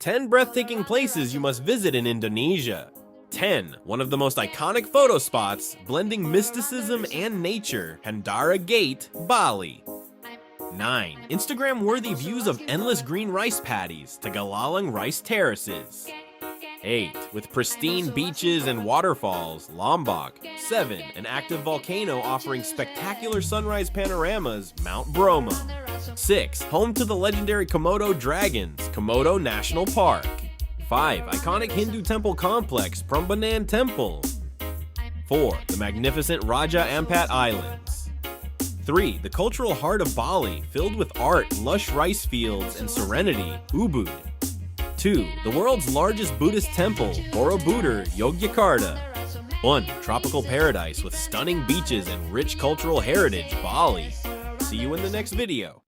10 breathtaking places you must visit in Indonesia. 10. One of the most iconic photo spots, blending mysticism and nature, Hendara Gate, Bali. 9. Instagram-worthy views of endless green rice paddies, Tagalalang Rice Terraces. 8. With pristine beaches and waterfalls, Lombok. 7. An active volcano offering spectacular sunrise panoramas, Mount Bromo. 6. Home to the legendary Komodo dragons, Komodo National Park. 5. Iconic Hindu temple complex, Prambanan Temple. 4. The magnificent Raja Ampat Islands. 3. The cultural heart of Bali, filled with art, lush rice fields, and serenity, Ubud. 2. The world's largest Buddhist temple, Borobudur, Yogyakarta. 1. Tropical paradise with stunning beaches and rich cultural heritage, Bali. See you in the next video.